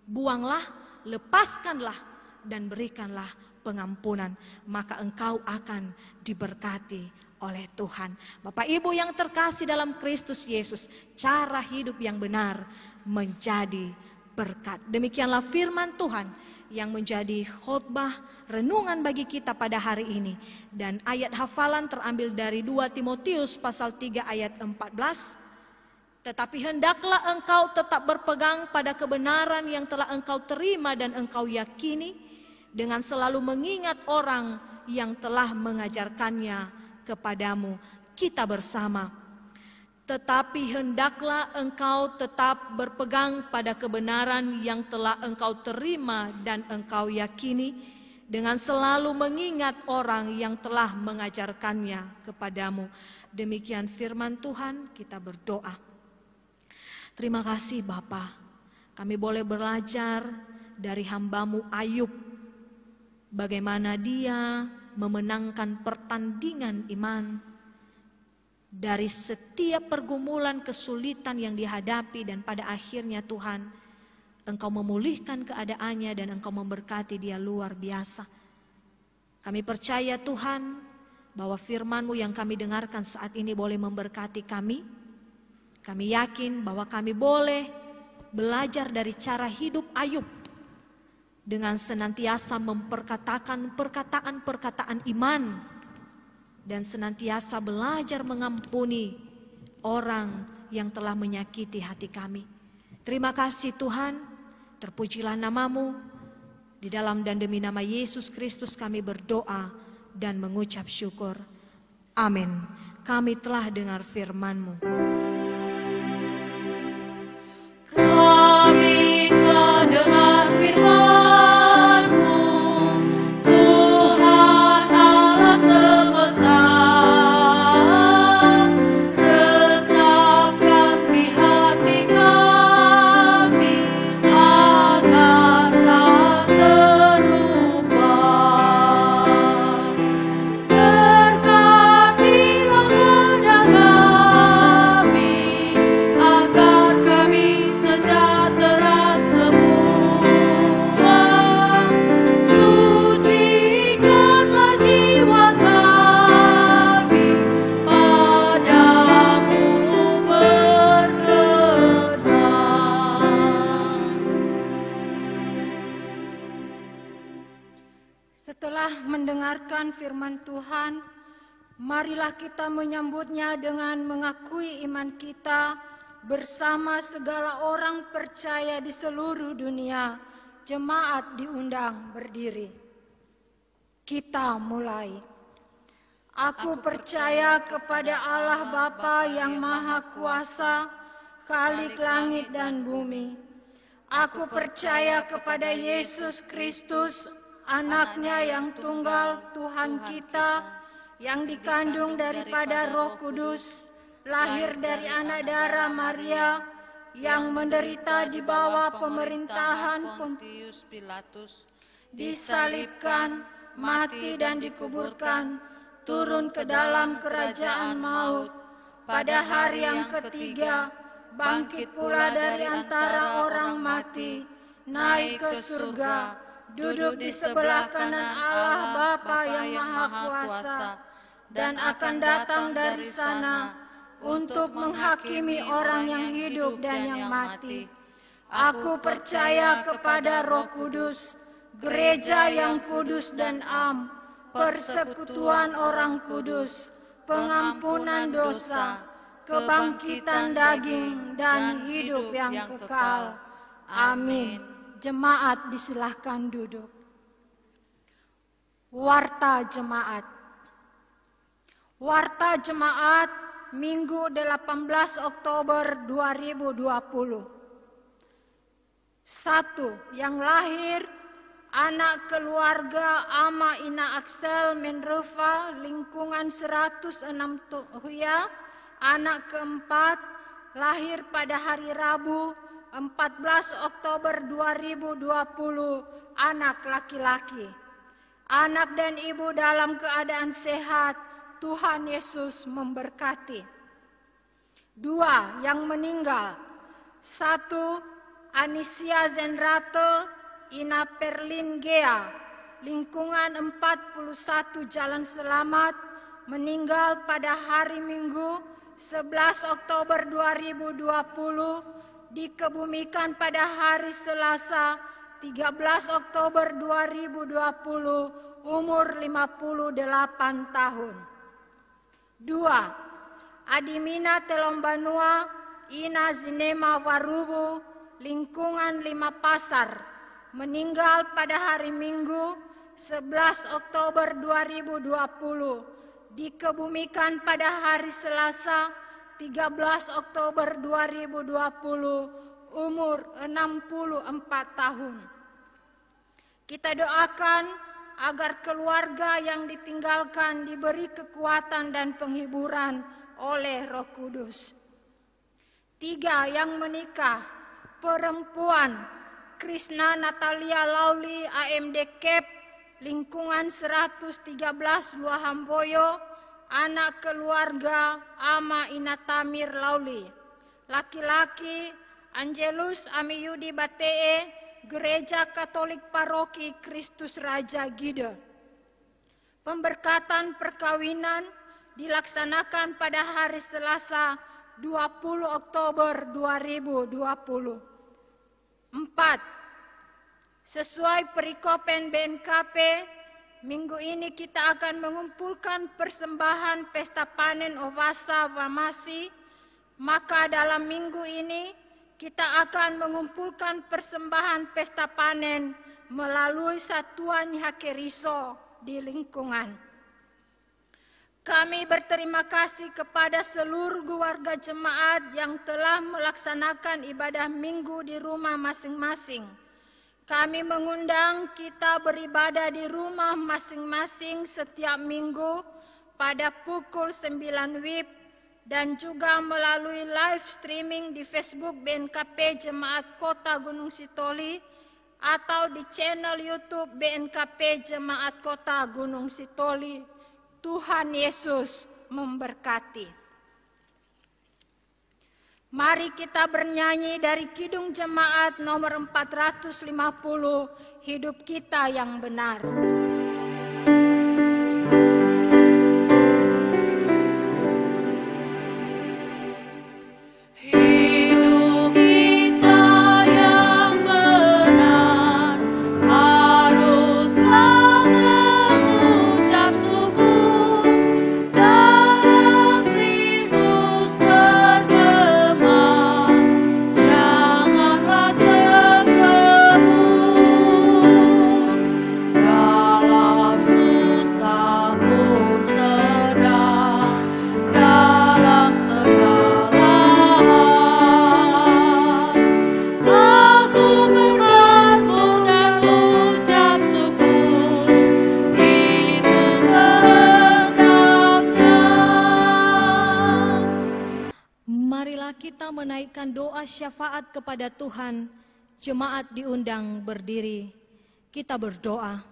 Buanglah, lepaskanlah, dan berikanlah pengampunan, maka engkau akan diberkati oleh Tuhan. Bapak Ibu yang terkasih dalam Kristus Yesus, cara hidup yang benar menjadi berkat. Demikianlah firman Tuhan yang menjadi khotbah renungan bagi kita pada hari ini. Dan ayat hafalan terambil dari 2 Timotius pasal 3 ayat 14. Tetapi hendaklah engkau tetap berpegang pada kebenaran yang telah engkau terima dan engkau yakini, dengan selalu mengingat orang yang telah mengajarkannya kepadamu. Kita bersama. Tetapi hendaklah engkau tetap berpegang pada kebenaran yang telah engkau terima dan engkau yakini, dengan selalu mengingat orang yang telah mengajarkannya kepadamu. Demikian firman Tuhan, kita berdoa. Terima kasih Bapa, kami boleh belajar dari hamba-Mu Ayub, bagaimana dia memenangkan pertandingan iman dari setiap pergumulan kesulitan yang dihadapi, dan pada akhirnya Tuhan, Engkau memulihkan keadaannya dan Engkau memberkati dia luar biasa. Kami percaya Tuhan bahwa firman-Mu yang kami dengarkan saat ini boleh memberkati kami. Kami yakin bahwa kami boleh belajar dari cara hidup Ayub dengan senantiasa memperkatakan perkataan-perkataan iman dan senantiasa belajar mengampuni orang yang telah menyakiti hati kami. Terima kasih Tuhan, terpujilah nama-Mu. Di dalam dan demi nama Yesus Kristus kami berdoa dan mengucap syukur. Amin. Kami telah dengar firman-Mu. Kami telah dengar firman-Mu, Tuhan Allah semesta. Resapkan di hati kami agar tak terubah. Berkatilah bedah kami agar kami sejahtera semua. Sucikanlah jiwa kami, padamu berkenan. Setelah mendengarkan firman Tuhan, marilah kita menyambutnya dengan mengakui iman kita bersama segala orang percaya di seluruh dunia. Jemaat diundang berdiri. Kita mulai. Aku percaya kepada Allah Bapa yang Maha Kuasa, Khalik langit dan bumi. Aku percaya kepada Yesus Kristus, Anaknya yang tunggal Tuhan kita, yang dikandung daripada Roh Kudus, lahir dari anak darah Maria, yang menderita di bawah pemerintahan Pontius Pilatus, disalibkan, mati dan dikuburkan, turun ke dalam kerajaan maut, pada hari yang ketiga bangkit pula dari antara orang mati, naik ke surga, duduk di sebelah kanan Allah Bapa yang Maha Kuasa, dan akan datang dari sana untuk menghakimi orang yang hidup dan yang mati. Aku percaya kepada Roh Kudus, gereja yang kudus dan am, persekutuan orang kudus, pengampunan dosa, kebangkitan daging, dan hidup yang kekal. Amin. Jemaat disilahkan duduk. Warta Jemaat. Warta Jemaat Minggu 18 Oktober 2020. 1. Yang lahir anak keluarga Ama Ina Axel Menreva lingkungan 106 Tuhuya. Anak keempat lahir pada hari Rabu 14 Oktober 2020, anak laki-laki. Anak dan ibu dalam keadaan sehat, Tuhan Yesus memberkati. 2. Yang meninggal. 1. Anisia Zenrate Ina Perlin Gea, lingkungan 41 Jalan Selamat, meninggal pada hari Minggu 11 Oktober 2020, dikebumikan pada hari Selasa 13 Oktober 2020, umur 58 tahun. 2. Adimina Telombanua Ina Zinema Warubu, lingkungan 5 Pasar, meninggal pada hari Minggu 11 Oktober 2020, dikebumikan pada hari Selasa 13 Oktober 2020, umur 64 tahun. Kita doakan agar keluarga yang ditinggalkan diberi kekuatan dan penghiburan oleh Roh Kudus. 3. Yang menikah. Perempuan Krishna Natalia Lauli AMD Kep, lingkungan 113 Luahamboyo, anak keluarga Ama Inatamir Lauli. Laki-laki Angelus Amiyudi Batee, Gereja Katolik Paroki Kristus Raja Gide. Pemberkatan perkawinan dilaksanakan pada hari Selasa 20 Oktober 2020. 4. Sesuai perikopen BNKP, minggu ini kita akan mengumpulkan persembahan pesta panen Ovasa Wamasi. Maka dalam minggu ini kita akan mengumpulkan persembahan pesta panen melalui Satuan Hakeriso di lingkungan. Kami berterima kasih kepada seluruh warga jemaat yang telah melaksanakan ibadah minggu di rumah masing-masing. Kami mengundang kita beribadah di rumah masing-masing setiap minggu pada pukul 9 WIB dan juga melalui live streaming di Facebook BNKP Jemaat Kota Gunung Sitoli atau di channel YouTube BNKP Jemaat Kota Gunung Sitoli. Tuhan Yesus memberkati. Mari kita bernyanyi dari Kidung Jemaat nomor 450, Hidup Kita Yang Benar. Menaikkan doa syafaat kepada Tuhan. Jemaat diundang berdiri. Kita berdoa.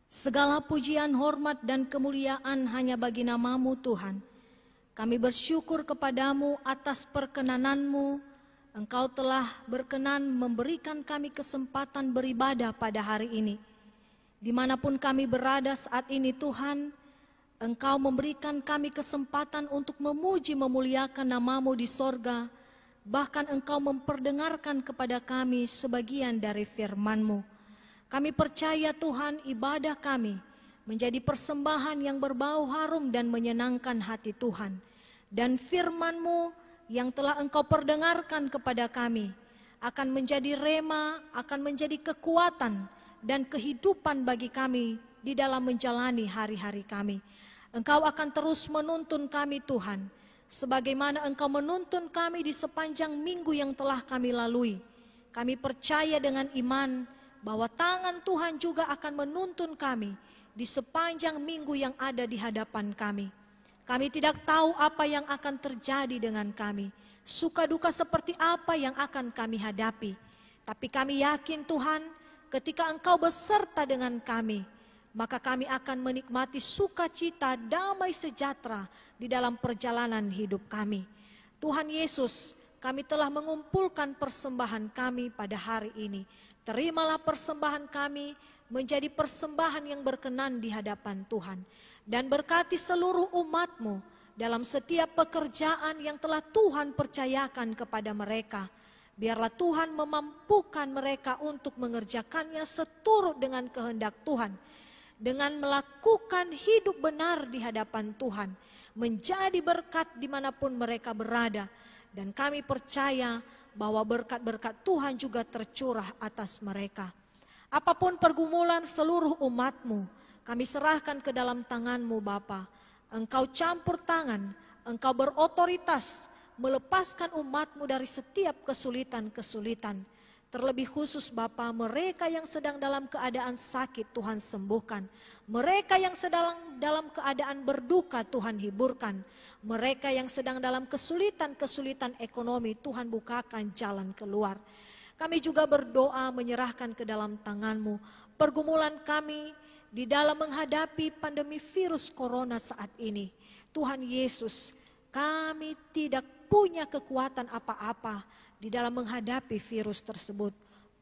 Segala pujian, hormat, dan kemuliaan hanya bagi nama-Mu Tuhan. Kami bersyukur kepadamu atas perkenanan-Mu Engkau telah berkenan memberikan kami kesempatan beribadah pada hari ini. Dimanapun kami berada saat ini Tuhan, Engkau memberikan kami kesempatan untuk memuji memuliakan nama-Mu di sorga. Bahkan Engkau memperdengarkan kepada kami sebagian dari firman-Mu. Kami percaya Tuhan, ibadah kami menjadi persembahan yang berbau harum dan menyenangkan hati Tuhan. Dan firman-Mu yang telah Engkau perdengarkan kepada kami akan menjadi rema, akan menjadi kekuatan dan kehidupan bagi kami di dalam menjalani hari-hari kami. Engkau akan terus menuntun kami Tuhan, sebagaimana Engkau menuntun kami di sepanjang minggu yang telah kami lalui. Kami percaya dengan iman bahwa tangan Tuhan juga akan menuntun kami di sepanjang minggu yang ada di hadapan kami. Kami tidak tahu apa yang akan terjadi dengan kami, suka duka seperti apa yang akan kami hadapi. Tapi kami yakin Tuhan, ketika Engkau beserta dengan kami, maka kami akan menikmati sukacita, damai sejahtera di dalam perjalanan hidup kami. Tuhan Yesus, kami telah mengumpulkan persembahan kami pada hari ini. Terimalah persembahan kami menjadi persembahan yang berkenan di hadapan Tuhan. Dan berkati seluruh umat-Mu dalam setiap pekerjaan yang telah Tuhan percayakan kepada mereka. Biarlah Tuhan memampukan mereka untuk mengerjakannya seturut dengan kehendak Tuhan. Dengan melakukan hidup benar di hadapan Tuhan, menjadi berkat dimanapun mereka berada. Dan kami percaya bahwa berkat-berkat Tuhan juga tercurah atas mereka. Apapun pergumulan seluruh umat-Mu, kami serahkan ke dalam tangan-Mu Bapa. Engkau campur tangan, Engkau berotoritas melepaskan umat-Mu dari setiap kesulitan-kesulitan. Terlebih khusus Bapa, mereka yang sedang dalam keadaan sakit Tuhan sembuhkan. Mereka yang sedang dalam keadaan berduka Tuhan hiburkan. Mereka yang sedang dalam kesulitan-kesulitan ekonomi Tuhan bukakan jalan keluar. Kami juga berdoa menyerahkan ke dalam tangan-Mu pergumulan kami di dalam menghadapi pandemi virus corona saat ini. Tuhan Yesus, kami tidak punya kekuatan apa-apa di dalam menghadapi virus tersebut.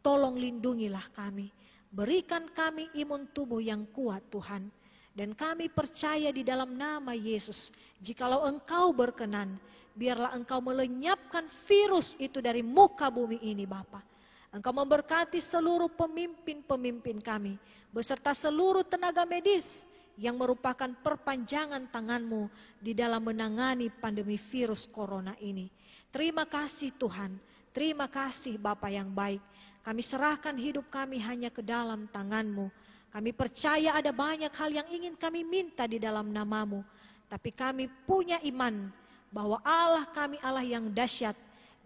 Tolong lindungilah kami. Berikan kami imun tubuh yang kuat Tuhan. Dan kami percaya di dalam nama Yesus, jikalau Engkau berkenan, biarlah Engkau melenyapkan virus itu dari muka bumi ini Bapa. Engkau memberkati seluruh pemimpin-pemimpin kami, beserta seluruh tenaga medis yang merupakan perpanjangan tangan-Mu di dalam menangani pandemi virus corona ini. Terima kasih Tuhan, terima kasih Bapa yang baik. Kami serahkan hidup kami hanya ke dalam tangan-Mu. Kami percaya ada banyak hal yang ingin kami minta di dalam nama-Mu. Tapi kami punya iman bahwa Allah kami Allah yang dahsyat.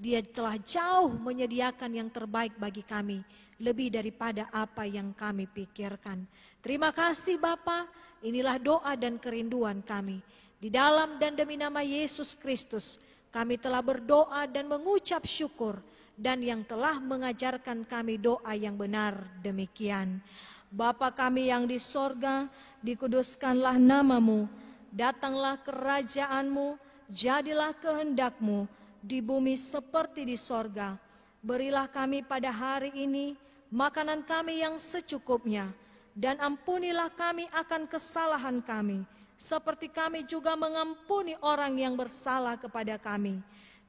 Dia telah jauh menyediakan yang terbaik bagi kami, lebih daripada apa yang kami pikirkan. Terima kasih Bapa, inilah doa dan kerinduan kami. Di dalam dan demi nama Yesus Kristus, kami telah berdoa dan mengucap syukur, dan yang telah mengajarkan kami doa yang benar demikian. Bapa kami yang di sorga, dikuduskanlah nama-Mu, datanglah kerajaan-Mu, jadilah kehendak-Mu di bumi seperti di sorga. Berilah kami pada hari ini makanan kami yang secukupnya, dan ampunilah kami akan kesalahan kami, seperti kami juga mengampuni orang yang bersalah kepada kami.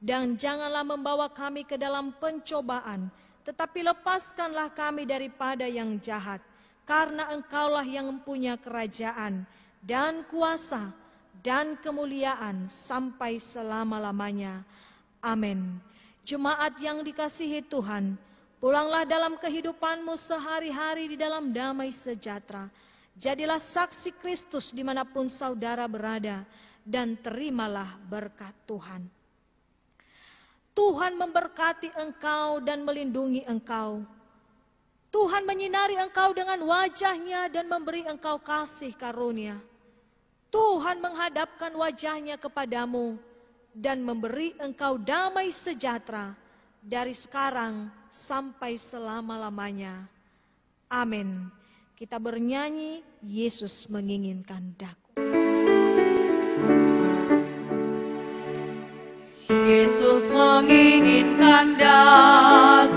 Dan janganlah membawa kami ke dalam pencobaan, tetapi lepaskanlah kami daripada yang jahat. Karena Engkaulah yang mempunyai kerajaan dan kuasa dan kemuliaan sampai selama-lamanya. Amin. Jemaat yang dikasihi Tuhan, pulanglah dalam kehidupanmu sehari-hari di dalam damai sejahtera. Jadilah saksi Kristus dimanapun saudara berada, dan terimalah berkat Tuhan. Tuhan memberkati engkau dan melindungi engkau. Tuhan menyinari engkau dengan wajah-Nya dan memberi engkau kasih karunia. Tuhan menghadapkan wajah-Nya kepadamu dan memberi engkau damai sejahtera dari sekarang sampai selama-lamanya. Amin. Kita bernyanyi, Yesus menginginkan daku. Yesus menginginkan membangkitkan dalam